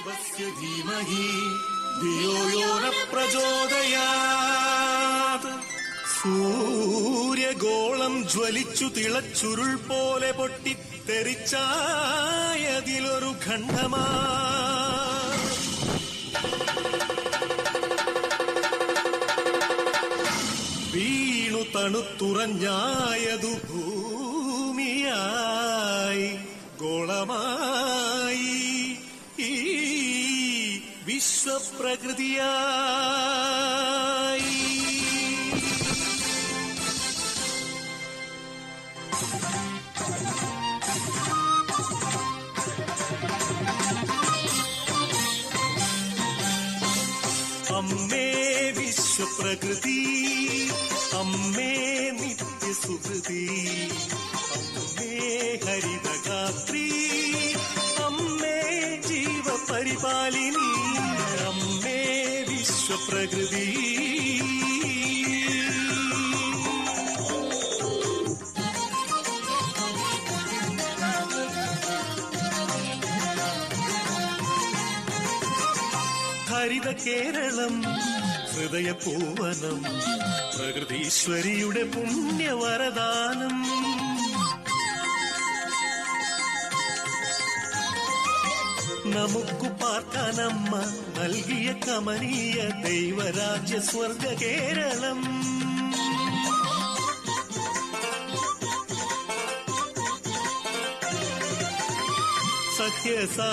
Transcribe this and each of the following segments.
ദേവസ്യ ധീമഹി ധിയോ യോ ന പ്രചോദയാത്. സൂര്യഗോളം ജ്വലിച്ചു തിളച്ചുരുൾ പോലെ പൊട്ടിത്തെറിച്ചായതിലൊരു ഖണ്ഡമാ വീണു തണുത്തുറഞ്ഞായതു ഭൂമിയായി ഗോളമായി ഈ വിശ്വപ്രകൃതിയായി. അമ്മേ വിശ്വപ്രകൃതി, അമ്മേ നിത്യസുഹൃതി, അമ്മേ ഹരിതഗാത്രി, അമ്മേ ജീവപരിപാലിനി, അമ്മേ വിശ്വപ്രകൃതി. ഹരിത കേരളം ഹൃദയപൂവനം, പ്രകൃതീശ്വരിയുടെ പുണ്യവരദാനം. നമുക്കു പാർക്കാനമ്മ നൽകിയ കമനീയ ദൈവരാജ്യ സ്വർഗ കേരളം.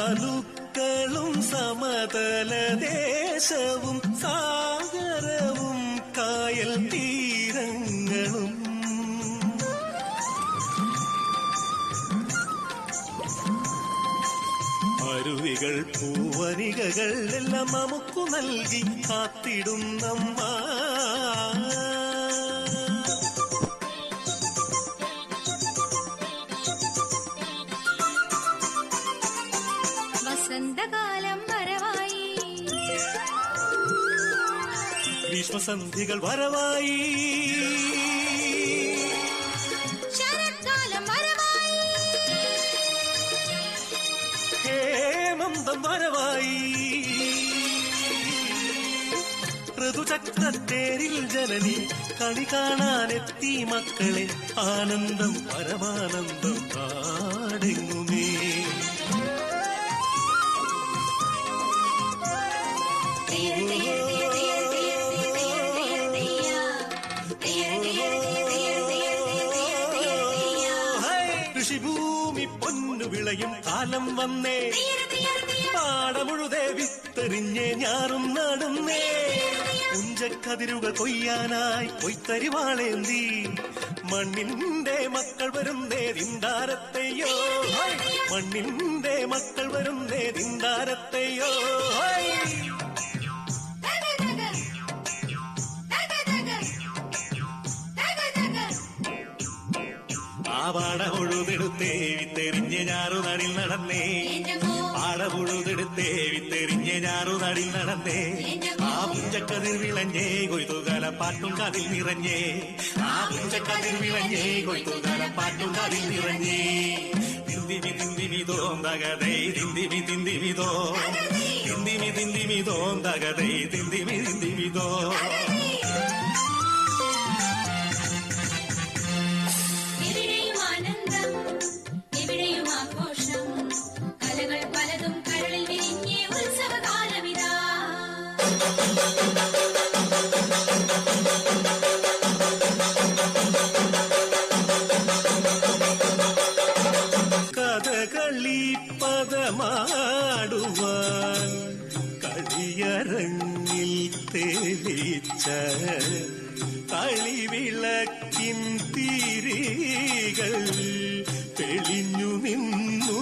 സഖ്യസാനുക്കളും സമതലദേശവും സാഗരവും കായൽ തീരങ്ങളും അരുവികൾ പൂവനികകൾ എല്ലാം നമുക്കു നൽകി കാത്തിടുന്നമ്മ. വസന്തകാലം വരവായി, ഗ്രീഷ്മസന്ധികൾ വരവായി, ശരത്കാലം വരവായി, ഹേമന്തം വരവായി. ഋതുചക്രത്തേരിൽ ജനനി കണി കാണാനെത്തി മക്കളെ, ആനന്ദം പരമാനന്ദം നാടെങ്ങുമേ. കൃഷിഭൂമി പൊന്നു വിളയും കാലം വന്നേ, പാടമുഴുതേ വിത്തെറിഞ്ഞേ ഞാറും നടുന്നേ. പുഞ്ചക്കതിരുകൾ കൊയ്യാനായി കൊയ്ത്തരിവാളേന്തി മണ്ണിന്റെ മക്കൾ വരുന്നേ ദിന്താരത്തെയോ, മണ്ണിന്റെ മക്കൾ വരുന്നേ ദിന്താരത്തെയോ. പാടമുഴുതെടുത്തേ വിത്തെറിഞ്ഞ് ഞാറുനടിൽ നടന്നേ, പാടമുഴുതെടുത്തേ വിത്തെറിഞ്ഞ് ഞാറുനടിൽ നടന്നേ. ആ പുഞ്ചക്കതിർ വിളഞ്ഞേ കൊയ്ത്തുകാല പാട്ടും കതിൽ നിറഞ്ഞേ, ആ പുഞ്ചക്കതിർ വിളഞ്ഞേ കൊയ്ത്തുകാല പാട്ടും കതിൽ നിറഞ്ഞേ. തിന്തിമി തിന്തിമി തോന്തകതേ തിന്തിമി തിന്തിമിതോ, തിന്തിമി തിന്തിമി തോന്തകതേ തിന്തിമി തിന്തിമിതോ. കഥകളി പദമാടുവാൻ കളിയരങ്ങിൽ തെളിച്ച കളിവിളക്കിൻ തിരികൾ തെളിഞ്ഞു നിന്നു.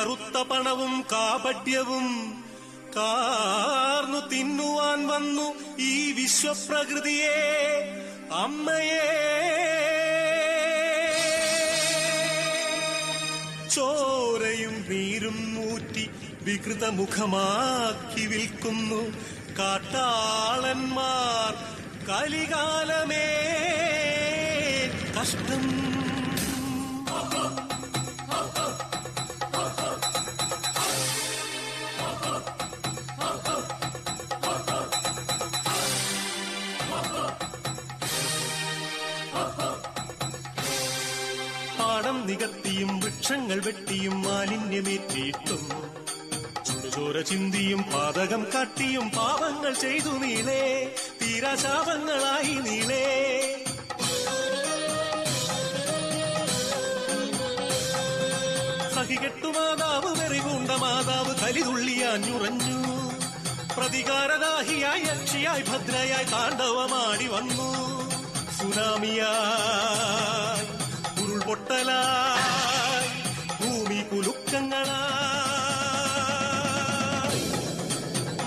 കറുത്ത പണവും കാപട്യവും കാർന്നു തിന്നുവാൻ വന്നു ഈ വിശ്വപ്രകൃതിയെ അമ്മയെ. ചോരയും നീരും മൂറ്റി വികൃതമുഖമാക്കി വിൽക്കുന്നു കാട്ടാളന്മാർ. കലികാലമേ കഷ്ടം. പാടം നികത്തിയും വൃക്ഷങ്ങൾ വെട്ടിയും മാലിന്യമേറ്റിയിട്ടും ചുടുചോര ചിന്തിയും പാതകം കാട്ടിയും പാപങ്ങൾ ചെയ്തു നീളേ തീരാശാപങ്ങളായി നീളേ. സഹികെട്ടു മാതാവ് വെറികൂണ്ട മാതാവ് കലിതുള്ളിയാഞ്ഞുറഞ്ഞു. പ്രതികാരദാഹിയായി യക്ഷിയായി ഭദ്രയായി താണ്ഡവമാടി വന്നു. സുനാമിയായി ഉരുൾപൊട്ടലായി ഭൂമി കുലുക്കങ്ങളായി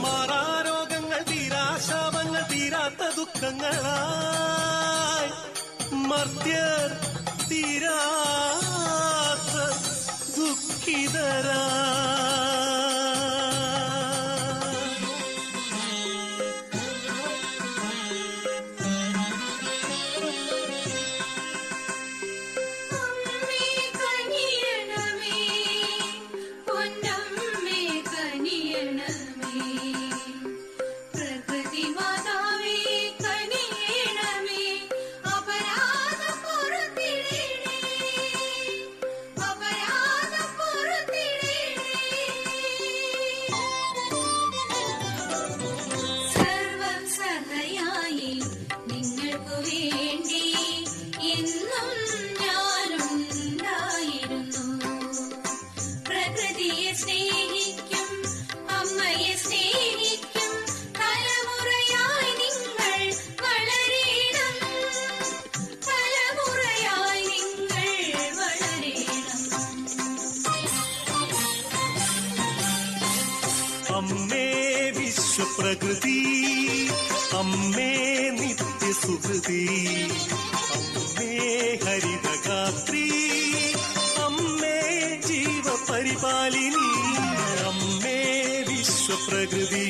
മാറാരോഗങ്ങൾ തീരാശാപങ്ങൾ തീരാത്ത ദുഃഖങ്ങളായി മർത്യർ തീരാത്ത ദുഃഖിതരാ. അമ്മേ വിശ്വപ്രകൃതി, അമ്മേ നിത്യസുഹൃതി, അമ്മേ ഹരിതഗാത്രി, അമ്മേ ജീവപരിപാലിനി, അമ്മേ വിശ്വപ്രകൃതി.